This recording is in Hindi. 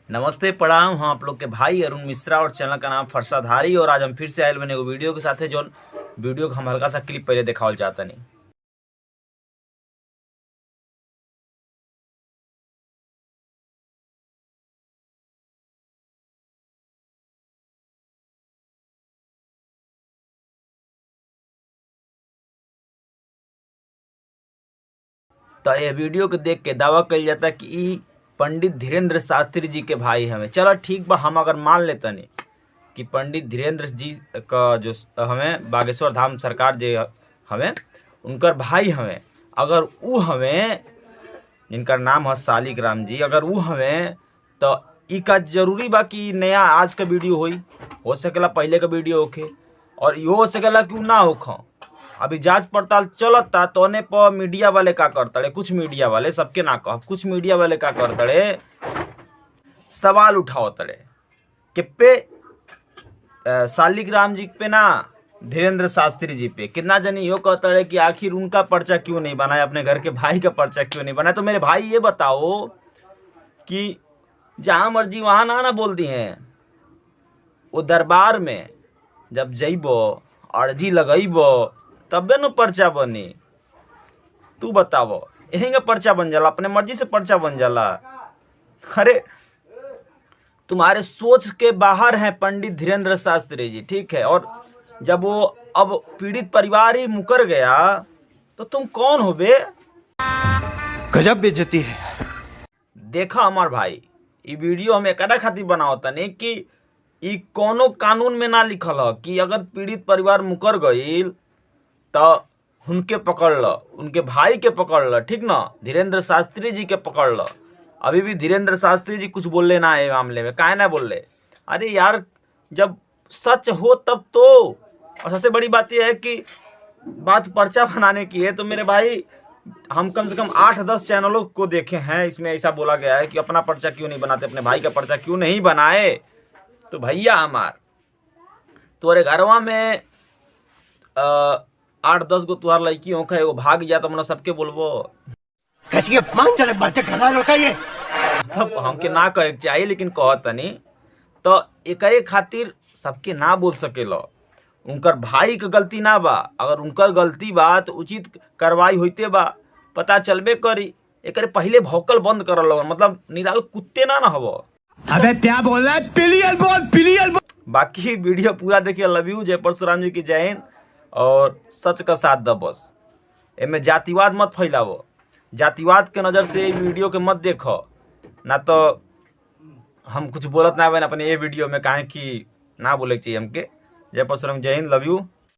नमस्ते प्रणाम। हम आप लोग के भाई अरुण मिश्रा और चैनल का नाम फरसाधारी। और आज हम फिर से आयल बने वीडियो के साथ है, जो वीडियो का हम हल्का सा क्लिप पहले दिखावल चाहता नहीं। तो ये वीडियो के देख के दावा कल जाता कि ई पंडित धीरेन्द्र शास्त्री जी के भाई हमें। चलो ठीक बा, हम अगर मान लेते नहीं कि पंडित धीरेन्द्र जी का जो हमें बागेश्वर धाम सरकार जे हमें उनकर भाई हमें, अगर वो हमें जिनका नाम है शालिग्राम जी, अगर वो हमें तो ई का जरूरी बा कि नया आज का वीडियो हो सकेला पहले का वीडियो होखे, और यो हो सकेला कि ना होखो। अभी जांच पड़ताल चलता तो पर मीडिया वाले का करतड़े, कुछ मीडिया वाले, सबके ना कह, कुछ मीडिया वाले का करतड़े सवाल उठाओ तड़े कि पे शालिग्राम जी पे ना धीरेन्द्र शास्त्री जी पे कितना जनी यो कहता है कि आखिर उनका पर्चा क्यों नहीं बनाया, अपने घर के भाई का पर्चा क्यों नहीं बनाया। तो मेरे भाई ये बताओ कि जहां मर्जी वहां ना बोल दी हैं, वो दरबार में जब जइबो अर्जी लगइबो तबे न पर्चा बनी। तू बतावो, यही का पर्चा बन जाला, अपने मर्जी से पर्चा बन जाला। अरे तुम्हारे सोच के बाहर हैं पंडित धीरेन्द्र शास्त्री जी, ठीक है। और जब वो अब पीड़ित परिवार ही मुकर गया तो तुम कौन हो बे? गजब बेइज्जती है। देखा हमार भाई, ये वीडियो हम एक खातिर बनाओ तनी कि ई कोनो कानून में ना लिखल है कि अगर पीड़ित परिवार मुकर गईल तो उनके पकड़ ल, उनके भाई के पकड़ ल, ठीक ना, धीरेन्द्र शास्त्री जी के पकड़ ल। अभी भी धीरेन्द्र शास्त्री जी कुछ बोले ना है मामले में, काहे ना बोले? अरे यार, जब सच हो तब तो। और सबसे बड़ी बात यह है कि बात पर्चा बनाने की है तो मेरे भाई, हम कम से कम 8-10 चैनलों को देखे हैं, इसमें ऐसा बोला गया है कि अपना पर्चा क्यों नहीं बनाते, अपने भाई का पर्चा क्यों नहीं बनाए। तो भैया हमार तोरे घरवा में 8-10 गो तुहार लड़की होखे, एगो भाग जा तो सबके बोलबो कैसी अपमानजनक बातें कर रहा है लड़का ये। मतलब हमके ना कहे के चाहिए, लेकिन कहतनी तो एकरे खातिर सबके ना बोल सकेला। उनकर भाई के गलती ना बा, अगर उनकर गलती बा तो उचित कार्रवाई होते बा, पता चलबे करी। एकरे पहले भौकल बंद करल लोग, मतलब निराल कुत्ते ना हवो। अबे क्या बोल रहा है? पिलियल बोल, पिलियल बोल। बाकी वीडियो पूरा देखिए। लव यू, जय परशुराम जी की जय हिंद। और सच का साथ द बस। एमे जातिवाद मत फैलावो, जातिवाद के नजर से वीडियो के मत देखो, ना तो हम कुछ बोलत ना बने अपने ये वीडियो में, काहे कि ना बोले चाहिए हमके। जय परशुराम, जय हिंद, लव यू।